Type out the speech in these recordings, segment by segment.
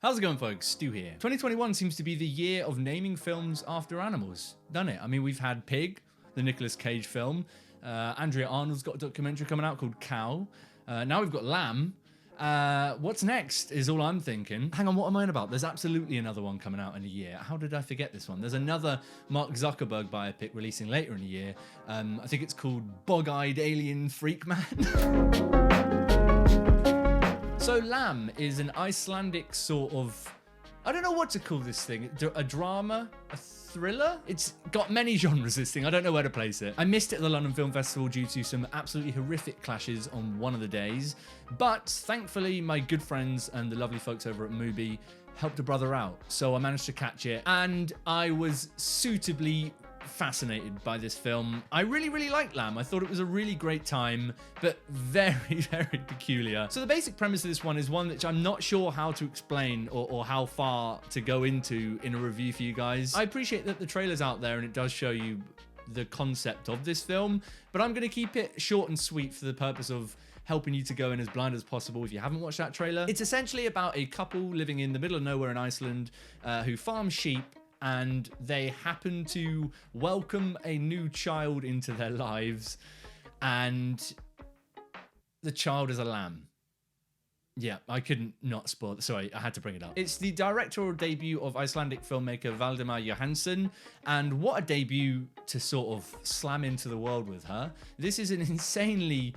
How's it going, folks? Stu here. 2021 seems to be the year of naming films after animals, doesn't it? I mean, we've had Pig, the Nicolas Cage film. Andrea Arnold's got a documentary coming out called Cow. Now we've got Lamb. What's next is all I'm thinking. Hang on, what am I on about? There's absolutely another one coming out in a year. How did I forget this one? There's another Mark Zuckerberg biopic releasing later in the year. I think it's called Bog-Eyed Alien Freak Man. So Lamb is an Icelandic sort of, I don't know what to call this thing, a drama, a thriller? It's got many genres, this thing, I don't know where to place it. I missed it at the London Film Festival due to some absolutely horrific clashes on one of the days, but thankfully my good friends and the lovely folks over at Mubi helped a brother out, so I managed to catch it, and I was suitably fascinated by this film. I really liked Lamb. I thought it was a really great time, but very peculiar. So the basic premise of this one is one which I'm not sure how to explain or how far to go into in a review for you guys. I appreciate that the trailer's out there and it does show you the concept of this film, but I'm going to keep it short and sweet for the purpose of helping you to go in as blind as possible if you haven't watched that trailer. It's essentially about a couple living in the middle of nowhere in Iceland who farm sheep, and they happen to welcome a new child into their lives, and the child is a lamb. Yeah, I couldn't not spoil it. Sorry, I had to bring it up. It's the directorial debut of Icelandic filmmaker Valdimar Jóhannsson, and what a debut to sort of slam into the world with her. This is an insanely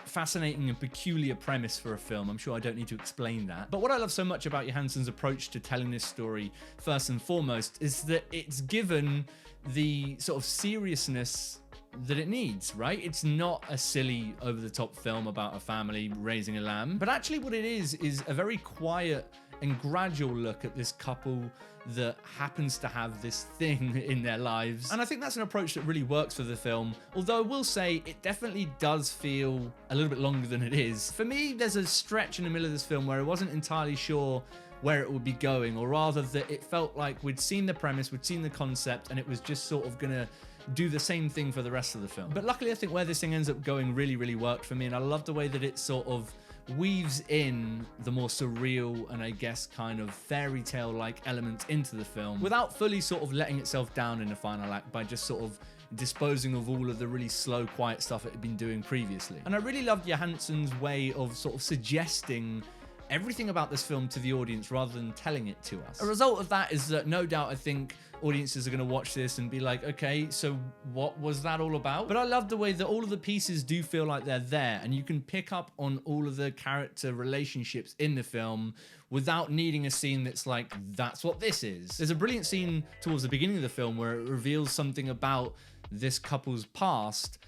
fascinating and peculiar premise for a film. I'm sure I don't need to explain that. But what I love so much about Johansson's approach to telling this story, first and foremost, is that it's given the sort of seriousness that it needs, right? It's not a silly, over-the-top film about a family raising a lamb, but actually what it is a very quiet and gradual look at this couple that happens to have this thing in their lives. And I think that's an approach that really works for the film, although I will say it definitely does feel a little bit longer than it is. For me, there's a stretch in the middle of this film where I wasn't entirely sure where it would be going, or rather that it felt like we'd seen the premise, we'd seen the concept, and it was just sort of gonna do the same thing for the rest of the film. But luckily, I think where this thing ends up going really worked for me, and I love the way that it sort of weaves in the more surreal and I guess kind of fairy tale-like elements into the film without fully sort of letting itself down in the final act by just sort of disposing of all of the really slow, quiet stuff it had been doing previously. And I really loved Johansson's way of sort of suggesting everything about this film to the audience rather than telling it to us. A result of that is that no doubt I think audiences are going to watch this and be like, okay, so what was that all about? But I love the way that all of the pieces do feel like they're there, and you can pick up on all of the character relationships in the film without needing a scene that's like, that's what this is. There's a brilliant scene towards the beginning of the film where it reveals something about this couple's past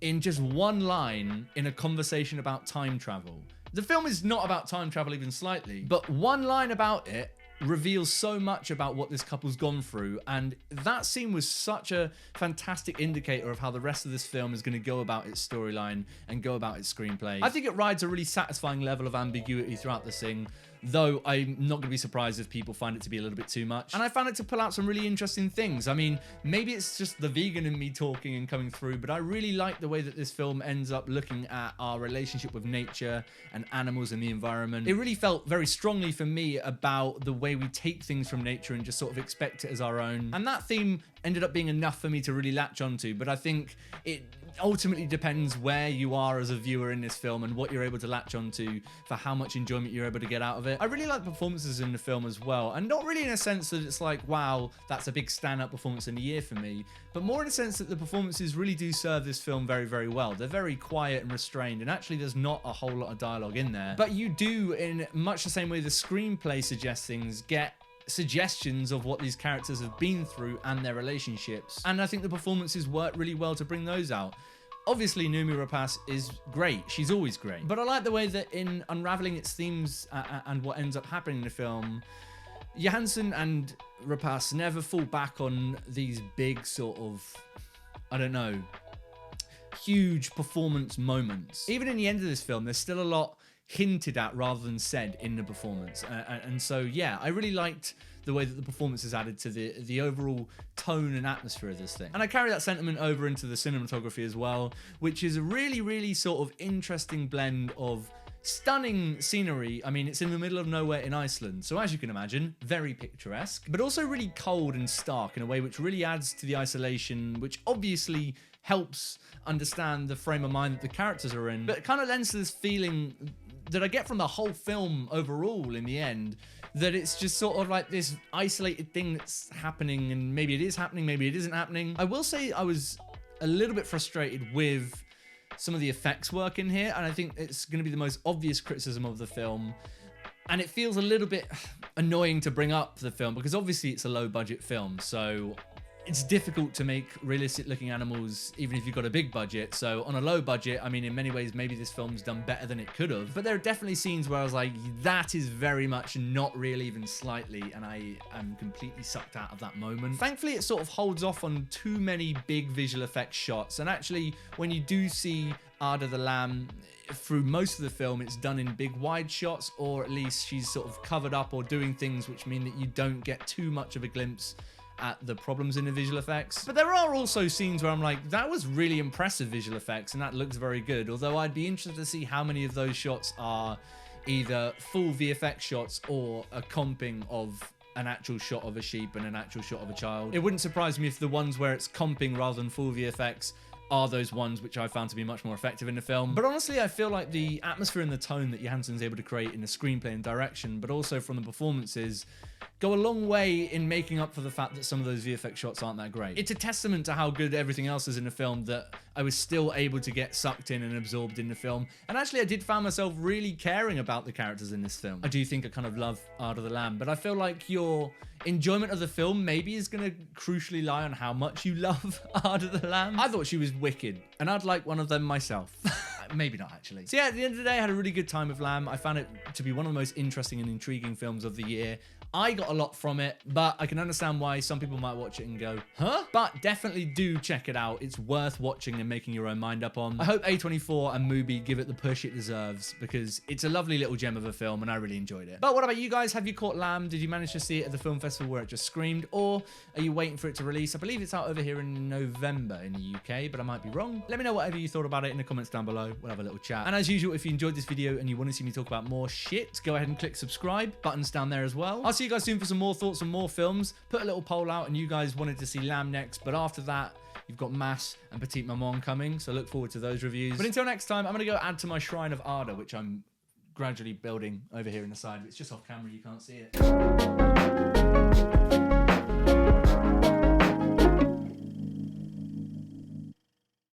in just one line in a conversation about time travel. The film is not about time travel even slightly, but one line about it reveals so much about what this couple's gone through, and that scene was such a fantastic indicator of how the rest of this film is going to go about its storyline and go about its screenplay. I think it rides a really satisfying level of ambiguity throughout this thing, though I'm not going to be surprised if people find it to be a little bit too much. And I found it to pull out some really interesting things. I mean, maybe it's just the vegan in me talking and coming through, but I really like the way that this film ends up looking at our relationship with nature and animals and the environment. It really felt very strongly for me about the way we take things from nature and just sort of expect it as our own. And that theme ended up being enough for me to really latch onto, but I think it ultimately depends where you are as a viewer in this film and what you're able to latch onto for how much enjoyment you're able to get out of it. I really like performances in the film as well, and not really in a sense that it's like, wow, that's a big stand-up performance in the year for me, but more in a sense that the performances really do serve this film very well. They're very quiet and restrained, and actually there's not a whole lot of dialogue in there, but you do, in much the same way the screenplay suggests things, get suggestions of what these characters have been through and their relationships, and I think the performances work really well to bring those out. Obviously, Noomi Rapace is great. She's always great. But I like the way that in unraveling its themes and what ends up happening in the film, Jóhannsson and Rapace never fall back on these big sort of, I don't know, huge performance moments. Even in the end of this film, there's still a lot hinted at rather than said in the performance, and so yeah, I really liked the way that the performance is added to the overall tone and atmosphere of this thing. And I carry that sentiment over into the cinematography as well, which is a really sort of interesting blend of Stunning scenery. I mean, it's in the middle of nowhere in Iceland, so as you can imagine, very picturesque, but also really cold and stark in a way which really adds to the isolation, which obviously helps understand the frame of mind that the characters are in, but it kind of lends to this feeling that I get from the whole film overall in the end, that it's just sort of like this isolated thing that's happening, and maybe it is happening, maybe it isn't happening. I will say I was a little bit frustrated with some of the effects work in here, and I think it's going to be the most obvious criticism of the film, and it feels a little bit annoying to bring up the film because obviously it's a low budget film, so it's difficult to make realistic looking animals even if you've got a big budget. So on a low budget, I mean, in many ways maybe this film's done better than it could have, but there are definitely scenes where I was like, that is very much not real even slightly, and I am completely sucked out of that moment. Thankfully it sort of holds off on too many big visual effects shots, and actually when you do see Ada the lamb through most of the film, it's done in big wide shots, or at least she's sort of covered up or doing things which mean that you don't get too much of a glimpse at the problems in the visual effects. But there are also scenes where I'm like, that was really impressive visual effects and that looks very good, although I'd be interested to see how many of those shots are either full VFX shots or a comping of an actual shot of a sheep and an actual shot of a child. It wouldn't surprise me if the ones where it's comping rather than full VFX are those ones which I found to be much more effective in the film. But honestly, I feel like the atmosphere and the tone that Jóhannsson's able to create in the screenplay and direction, but also from the performances, go a long way in making up for the fact that some of those VFX shots aren't that great. It's a testament to how good everything else is in the film that I was still able to get sucked in and absorbed in the film. And actually, I did find myself really caring about the characters in this film. I do think I kind of love Ada the Lamb, but I feel like your enjoyment of the film maybe is going to crucially lie on how much you love Ada the Lamb. I thought she was wicked, and I'd like one of them myself. Maybe not, actually. So yeah, at the end of the day, I had a really good time with Lamb. I found it to be one of the most interesting and intriguing films of the year. I got a lot from it, but I can understand why some people might watch it and go, huh? But definitely do check it out. It's worth watching and making your own mind up on. I hope A24 and Mubi give it the push it deserves, because it's a lovely little gem of a film and I really enjoyed it. But what about you guys? Have you caught Lamb? Did you manage to see it at the film festival where it just screamed? Or are you waiting for it to release? I believe it's out over here in November in the UK, but I might be wrong. Let me know whatever you thought about it in the comments down below. We'll have a little chat. And as usual, if you enjoyed this video and you want to see me talk about more shit, go ahead and click subscribe. Buttons down there as well. I'll see you guys soon for some more thoughts on more films. Put a little poll out and you guys wanted to see Lamb next, but after that, you've got Mass and Petite Maman coming, so look forward to those reviews. But until next time, I'm going to go add to my shrine of Ada, which I'm gradually building over here in the side. It's just off camera, you can't see it.